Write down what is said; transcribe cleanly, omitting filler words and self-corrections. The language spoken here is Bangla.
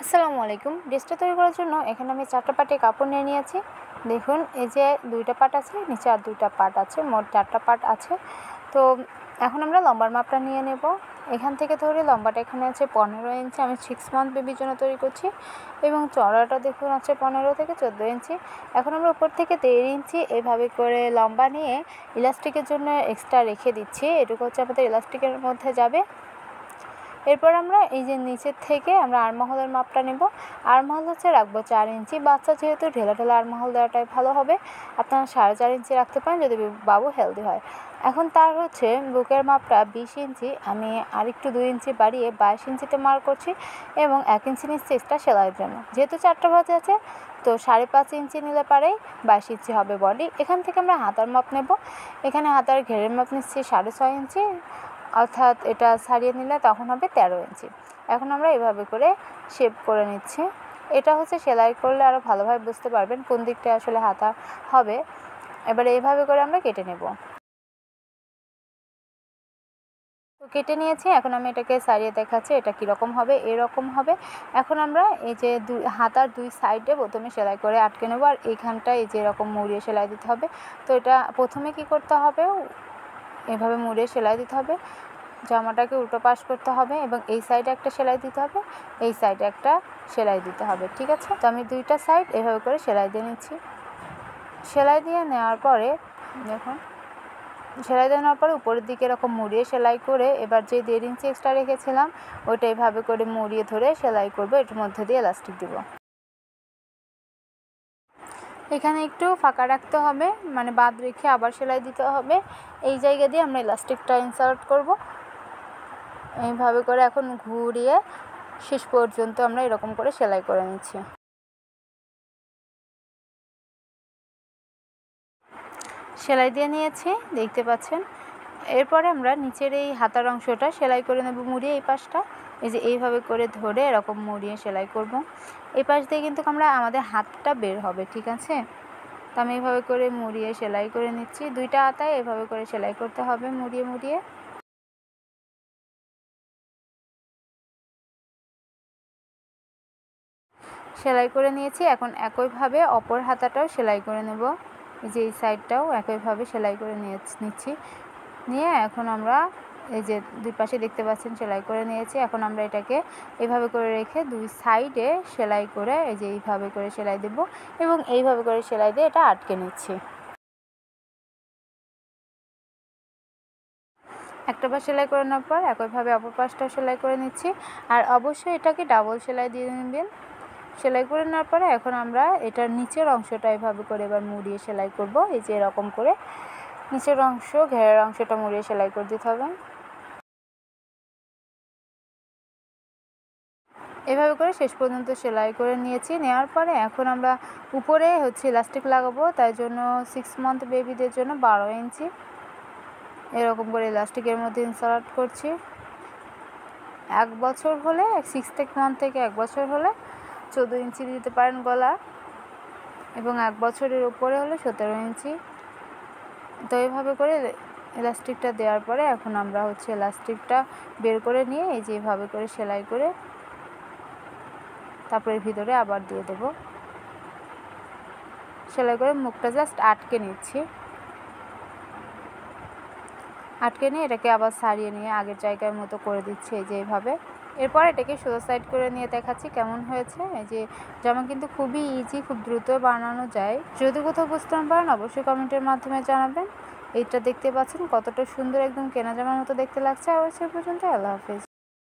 আসসালামু আলাইকুম। ড্রেসটা তৈরি করার জন্য এখানে আমি 4টা পাটে কাপড় নিয়ে নিয়েছি। দেখুন এই যে 2টা পাট আছে, নিচে আর 2টা পাট আছে, মোট 4টা পাট আছে। তো এখন আমরা লম্বার মাপটা নিয়ে নেব। এখান থেকে ধরে লম্বাটা এখানে আছে 15 ইঞ্চি, আমি 6 মান্থ বেবির জন্য তৈরি করছি, এবং চওড়াটা দেখুন আছে 15 থেকে 14 ইঞ্চি। এখন আমরা উপর থেকে 1.5 ইঞ্চি এভাবে করে লম্বা নিয়ে ইলাস্টিকের জন্য এক্সট্রা রেখে দিচ্ছি। এটুকু হচ্ছে আমাদের ইলাস্টিকের মধ্যে যাবে। এরপর আমরা এই যে নিচের থেকে আমরা আরমহলের মাপটা নেব। আরমহল হচ্ছে রাখবো 4 ইঞ্চি। বাচ্চা যেহেতু ঢেলা ঢেলা আরমহল দেওয়াটাই ভালো হবে। আপনারা 4.5 ইঞ্চি রাখতে পারেন যদি বাবু হেলদি হয়। এখন তার হচ্ছে বুকের মাপটা 20 ইঞ্চি, আমি আরেকটু 2 ইঞ্চি বাড়িয়ে 22 ইঞ্চিতে মার্ক করছি, এবং 1 ইঞ্চি নিচ্ছি এক্সট্রা সেলাইয়ের জন্য। যেহেতু 4টা বাজে আছে, তো 5.5 ইঞ্চি নিলে পারেই 22 ইঞ্চি হবে বডি। এখান থেকে আমরা হাতার মাপ নেব। এখানে হাতার ঘেরের মাপ নিচ্ছি 6.5 ইঞ্চি, অর্থাৎ এটা ছাড়িয়ে নিলে তখন হবে 13 ইঞ্চি। এখন আমরা এভাবে করে শেপ করে নিচ্ছি। এটা হচ্ছে সেলাই করলে আরও ভালোভাবে বুঝতে পারবেন কোন দিকটা আসলে হাতা হবে। এবারে এইভাবে করে আমরা কেটে নেব। তো কেটে নিয়েছি, এখন আমি এটাকে ছাড়িয়ে দেখাচ্ছি এটা কীরকম হবে। এরকম হবে। এখন আমরা এই যে হাতার 2 সাইডে প্রথমে সেলাই করে আটকে নেব, আর এইখানটায় এই যে এরকম মুড়িয়ে সেলাই দিতে হবে। তো এটা প্রথমে কি করতে হবে, এভাবে মুড়িয়ে সেলাই দিতে হবে। জামাটাকে উল্টো পাশ করতে হবে, এবং এই সাইডে একটা সেলাই দিতে হবে, এই সাইডে একটা সেলাই দিতে হবে। ঠিক আছে, তো আমি 2টা সাইড এভাবে করে সেলাই দিয়ে নিচ্ছি। সেলাই দিয়ে নেওয়ার পরে দেখুন, সেলাই দিয়ে নেওয়ার পরে উপরের দিকে এরকম মুড়িয়ে সেলাই করে এবার যে 1.5 ইঞ্চি এক্সট্রা রেখেছিলাম ওইটা এইভাবে করে মুড়িয়ে ধরে সেলাই করব। এটার মধ্যে দিয়ে এলাস্টিক দিব। এখানে একটু ফাঁকা রাখতে হবে, মানে বাদ রেখে আবার সেলাই দিতে হবে। এই জায়গা দিয়ে আমরা এলাস্টিকটা ইনসার্ট করব। এইভাবে করে এখন ঘুরিয়ে শেষ পর্যন্ত আমরা এরকম করে সেলাই করে নিচ্ছি। সেলাই দিয়ে নিয়েছি, দেখতে পাচ্ছেন। এরপরে আমরা নিচের এই হাতার অংশটা সেলাই করে নেব মুড়িয়ে। এই পাশটা এই যে এইভাবে করে ধরে এরকম মুড়িয়ে সেলাই করব। এই পাশ দিয়ে কিন্তু আমরা আমাদের হাতটা বের হবে, ঠিক আছে। তো আমি এইভাবে করে মুড়িয়ে সেলাই করে নিচ্ছি। 2টা হাতায় এভাবে করে সেলাই করতে হবে মুড়িয়ে মুড়িয়ে। সেলাই করে নিয়েছি, এখন একইভাবে অপর হাতাটাও সেলাই করে নেব। এই যে এই সাইডটাও একইভাবে সেলাই করে নিচ্ছি। নিয়ে এখন আমরা এই যে 2 পাশে দেখতে পাচ্ছেন সেলাই করে নিয়েছি। এখন আমরা এটাকে এইভাবে করে রেখে 2 সাইডে সেলাই করে এই যে এইভাবে করে সেলাই দেব, এবং এইভাবে করে সেলাই দিয়ে এটা আটকে নিচ্ছি। একটা পাশ সেলাই করে নেওয়ার পর একইভাবে অপর পাশটাও সেলাই করে নিচ্ছি। আর অবশ্যই এটাকে ডাবল সেলাই দিয়ে নেবেন। সেলাই করে নেওয়ার পরে এখন আমরা এটার নিচের অংশটা এভাবে করে এবার মুড়িয়ে সেলাই করব। এই যে এরকম করে নিচের অংশ, ঘেরের অংশটা মুড়িয়ে সেলাই করে দিতে হবে। এভাবে করে শেষ পর্যন্ত সেলাই করে নিয়েছি। নেওয়ার পরে এখন আমরা উপরে হচ্ছে ইলাস্টিক লাগাবো, তাই জন্য 6 মান্থ বেবিদের জন্য 12 ইঞ্চি এরকম করে ইলাস্টিকের মধ্যে ইনসার্ট করছি। 1 বছর হলে 6 মান্থ থেকে 1 বছর হলে 14 ইঞ্চি দিতে পারেন গলা, এবং 1 বছরের উপরে হলে 17 ইঞ্চি। তো এইভাবে করে ইলাস্টিকটা দেওয়ার পরে এখন আমরা হচ্ছে ইলাস্টিকটা বের করে নিয়ে এই যে এইভাবে করে সেলাই করে তারপরে ভিতরে আবার দিয়ে দেব। সেলাই করে মুখটা জাস্ট আটকে নিচ্ছি। আটকে নিয়ে এটাকে আবার ছাড়িয়ে নিয়ে আগের জায়গার মতো করে দিচ্ছি এই যে এইভাবে। এরপর এটাকে সোজা সাইড করে নিয়ে দেখাচ্ছি কেমন হয়েছে। এই যে জামা কিন্তু খুবই ইজি, খুব দ্রুত বানানো যায়। যদি কোথাও বুঝতে না পারেন অবশ্যই কমেন্টের মাধ্যমে জানাবেন। এইটা দেখতে পাচ্ছেন কতটা সুন্দর, একদম কেনা জামার মতো দেখতে লাগছে। আর সে পর্যন্ত আল্লাহ হাফেজ।